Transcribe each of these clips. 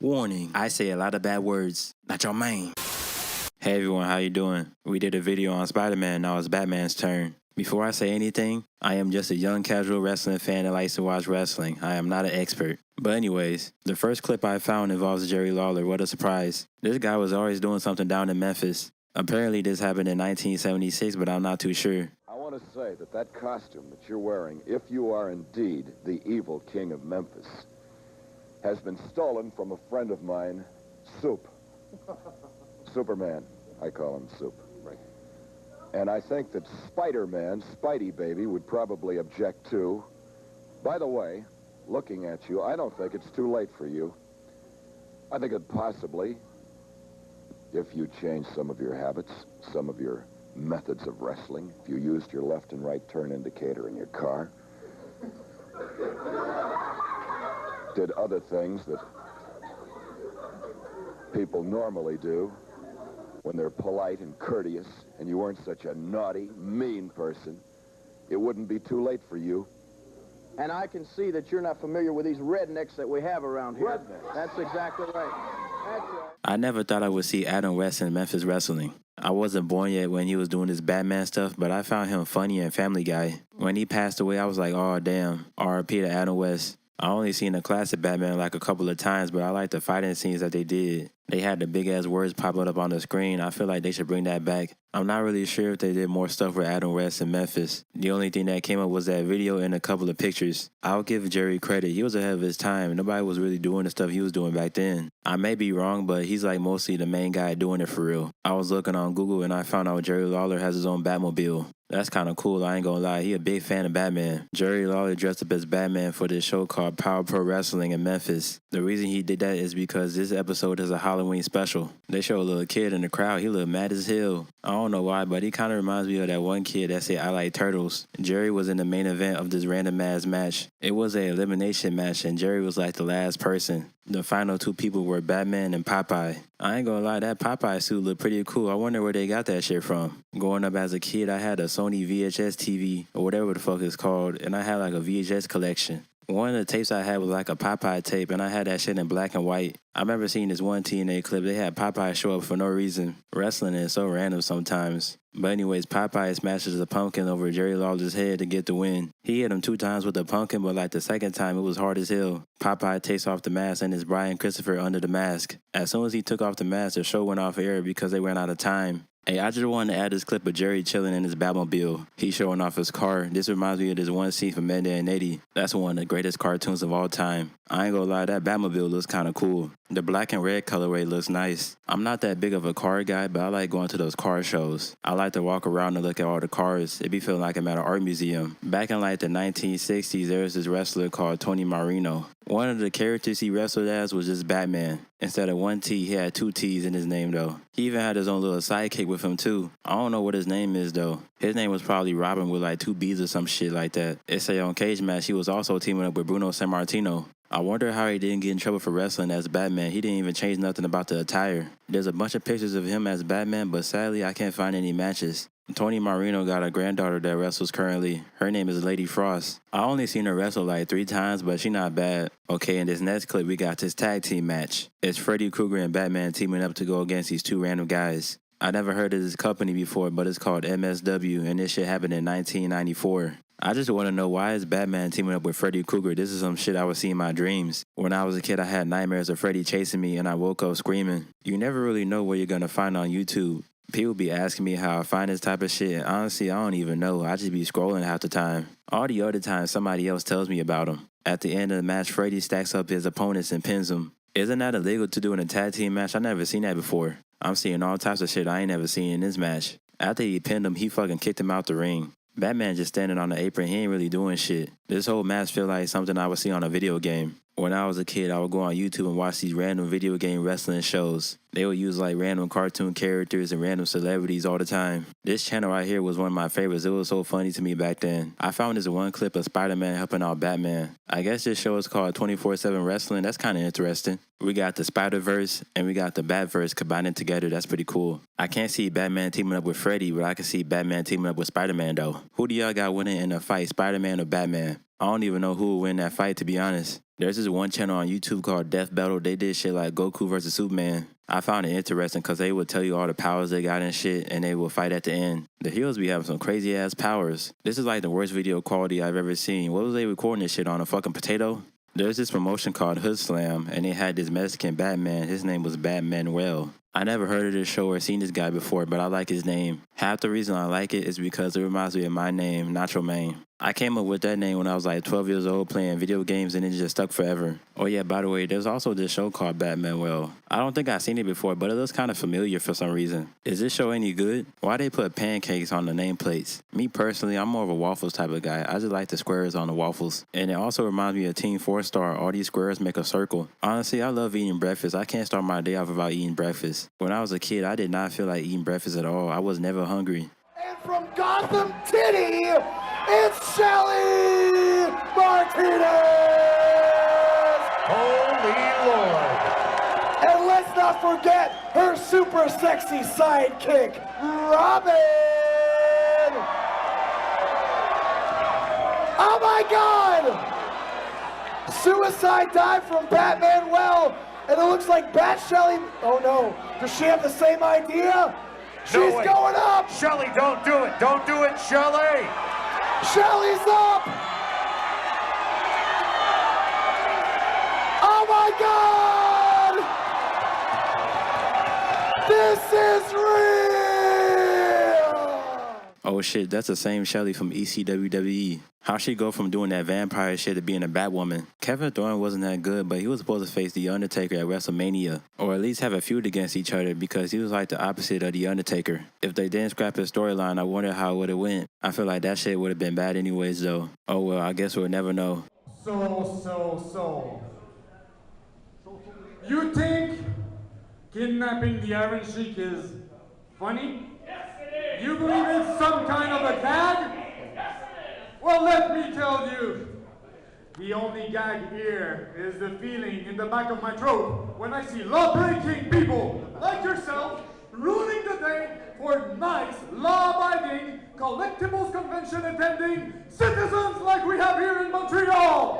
Warning, I say a lot of bad words. Nachomane. Hey everyone, how you doing? We did a video on Spider-Man, now it's Batman's turn. Before I say anything, I am just a young casual wrestling fan that likes to watch wrestling. I am not an expert. But anyways, the first clip I found involves Jerry Lawler. What a surprise. This guy was always doing something down in Memphis. Apparently this happened in 1976, but I'm not too sure. I want to say that costume that you're wearing, if you are indeed the evil king of Memphis, has been stolen from a friend of mine, Soup. Superman, I call him Soup. Right. And I think that Spider-Man, Spidey baby, would probably object too. By the way, looking at you, I don't think it's too late for you. I think that possibly, if you change some of your habits, some of your methods of wrestling, if you used your left and right turn indicator in your car, did other things that people normally do when they're polite and courteous, and you weren't such a naughty, mean person, it wouldn't be too late for you. And I can see that you're not familiar with these rednecks that we have around here. Rednecks? That's exactly right. That's right. I never thought I would see Adam West in Memphis wrestling. I wasn't born yet when he was doing this Batman stuff, but I found him funny and Family Guy. When he passed away, I was like, oh damn, R.I.P. to Adam West. I only seen the classic Batman like a couple of times, but I like the fighting scenes that they did. They had the big-ass words popping up on the screen. I feel like they should bring that back. I'm not really sure if they did more stuff with Adam West in Memphis. The only thing that came up was that video and a couple of pictures. I'll give Jerry credit. He was ahead of his time. Nobody was really doing the stuff he was doing back then. I may be wrong, but he's like mostly the main guy doing it for real. I was looking on Google and I found out Jerry Lawler has his own Batmobile. That's kind of cool, I ain't gonna lie. He a big fan of Batman. Jerry Lawler dressed up as Batman for this show called Power Pro Wrestling in Memphis. The reason he did that is because this episode is a Halloween special. They show a little kid in the crowd. He look mad as hell. I don't know why, but he kind of reminds me of that one kid that said, I like turtles. Jerry was in the main event of this random ass match. It was an elimination match, and Jerry was like the last person. The final two people were Batman and Popeye. I ain't gonna lie, that Popeye suit looked pretty cool. I wonder where they got that shit from. Growing up as a kid, I had a Sony VHS TV, or whatever the fuck it's called, and I had like a VHS collection. One of the tapes I had was like a Popeye tape, and I had that shit in black and white. I remember seeing this one TNA clip. They had Popeye show up for no reason. Wrestling is so random sometimes. But anyways, Popeye smashes a pumpkin over Jerry Lawler's head to get the win. He hit him 2 times with the pumpkin, but like the second time, it was hard as hell. Popeye takes off the mask and it's Brian Christopher under the mask. As soon as he took off the mask, the show went off air because they ran out of time. Hey, I just wanted to add this clip of Jerry chilling in his Batmobile. He's showing off his car. This reminds me of this one scene from Ed and Eddy. That's one of the greatest cartoons of all time. I ain't gonna lie, that Batmobile looks kind of cool. The black and red colorway looks nice. I'm not that big of a car guy, but I like going to those car shows. I like to walk around and look at all the cars. It be feeling like I'm at an art museum. Back in like the 1960s, there was this wrestler called Tony Marino. One of the characters he wrestled as was just Batman. Instead of 1 T, he had 2 T's in his name though. He even had his own little sidekick with him too. I don't know what his name is though. His name was probably Robin with like 2 B's or some shit like that. It say on Cage Match he was also teaming up with Bruno Sammartino. I wonder how he didn't get in trouble for wrestling as Batman. He didn't even change nothing about the attire. There's a bunch of pictures of him as Batman, but sadly I can't find any matches. Tony Marino got a granddaughter that wrestles currently. Her name is Lady Frost. I only seen her wrestle like 3 times, but she not bad. Okay, in this next clip, we got this tag team match. It's Freddy, Kruger, and Batman teaming up to go against these 2 random guys. I never heard of this company before, but it's called MSW, and this shit happened in 1994. I just want to know, why is Batman teaming up with Freddy Krueger? This is some shit I would see in my dreams. When I was a kid, I had nightmares of Freddy chasing me, and I woke up screaming. You never really know what you're going to find on YouTube. People be asking me how I find this type of shit, and honestly, I don't even know. I just be scrolling half the time. All the other times, somebody else tells me about them. At the end of the match, Freddy stacks up his opponents and pins them. Isn't that illegal to do in a tag team match? I never seen that before. I'm seeing all types of shit I ain't never seen in this match. After he pinned him, he fucking kicked him out the ring. Batman just standing on the apron, he ain't really doing shit. This whole match feel like something I would see on a video game. When I was a kid, I would go on YouTube and watch these random video game wrestling shows. They would use like random cartoon characters and random celebrities all the time. This channel right here was one of my favorites. It was so funny to me back then. I found this one clip of Spider-Man helping out Batman. I guess this show is called 24/7 Wrestling. That's kind of interesting. We got the Spider-Verse and we got the Batverse combining together. That's pretty cool. I can't see Batman teaming up with Freddy, but I can see Batman teaming up with Spider-Man though. Who do y'all got winning in a fight, Spider-Man or Batman? I don't even know who will win that fight, to be honest. There's this one channel on YouTube called Death Battle. They did shit like Goku versus Superman. I found it interesting because they would tell you all the powers they got and shit, and they would fight at the end. The heroes be having some crazy ass powers. This is like the worst video quality I've ever seen. What was they recording this shit on, a fucking potato? There's this promotion called Hood Slam, and they had this Mexican Batman. His name was Batmanuel. I never heard of this show or seen this guy before, but I like his name. Half the reason I like it is because it reminds me of my name, Nachomane. I came up with that name when I was like 12 years old playing video games, and it just stuck forever. Oh yeah, by the way, there's also this show called Batmanuel. I don't think I've seen it before, but it looks kind of familiar for some reason. Is this show any good? Why they put pancakes on the nameplates? Me personally, I'm more of a waffles type of guy. I just like the squares on the waffles. And it also reminds me of Team 4-Star. All these squares make a circle. Honestly, I love eating breakfast. I can't start my day off without eating breakfast. When I was a kid, I did not feel like eating breakfast at all. I was never hungry. And from Gotham Titty, it's Shelly Martinez! Holy Lord! And let's not forget her super sexy sidekick, Robin! Oh my God! Suicide dive from Batmanuel, and it looks like Bat Shelly. Oh no, does she have the same idea? She's going up! Shelly, don't do it! Don't do it, Shelly! Shelly's up! Oh my God! This is real! Oh shit, that's the same Shelly from ECWWE. How she go from doing that vampire shit to being a Batwoman? Kevin Thorne wasn't that good, but he was supposed to face The Undertaker at WrestleMania. Or at least have a feud against each other because he was like the opposite of The Undertaker. If they didn't scrap his storyline, I wonder how it would have went. I feel like that shit would have been bad anyways though. Oh well, I guess we'll never know. So. You think kidnapping the Iron Sheik is funny? Yes, it is! You believe it's some kind of a gag? Well, let me tell you, the only gag here is the feeling in the back of my throat when I see law-breaking people like yourself ruining the day for nice, law-abiding, collectibles convention attending citizens like we have here in Montreal!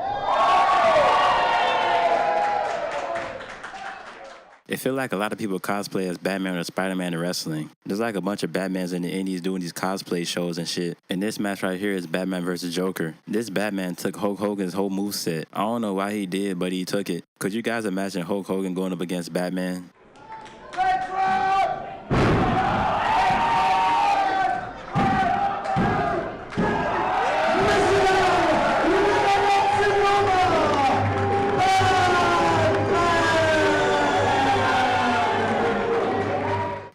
It feel like a lot of people cosplay as Batman or Spider-Man in wrestling. There's like a bunch of Batmans in the indies doing these cosplay shows and shit. And this match right here is Batman versus Joker. This Batman took Hulk Hogan's whole moveset. I don't know why he did, but he took it. Could you guys imagine Hulk Hogan going up against Batman?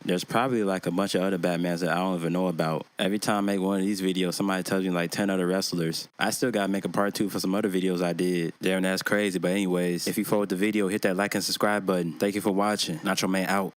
There's probably like a bunch of other Batmans that I don't even know about. Every time I make one of these videos, somebody tells me like 10 other wrestlers. I still gotta make a part 2 for some other videos I did. Damn, that's crazy. But anyways, if you followed the video, hit that like and subscribe button. Thank you for watching. Nachomane out.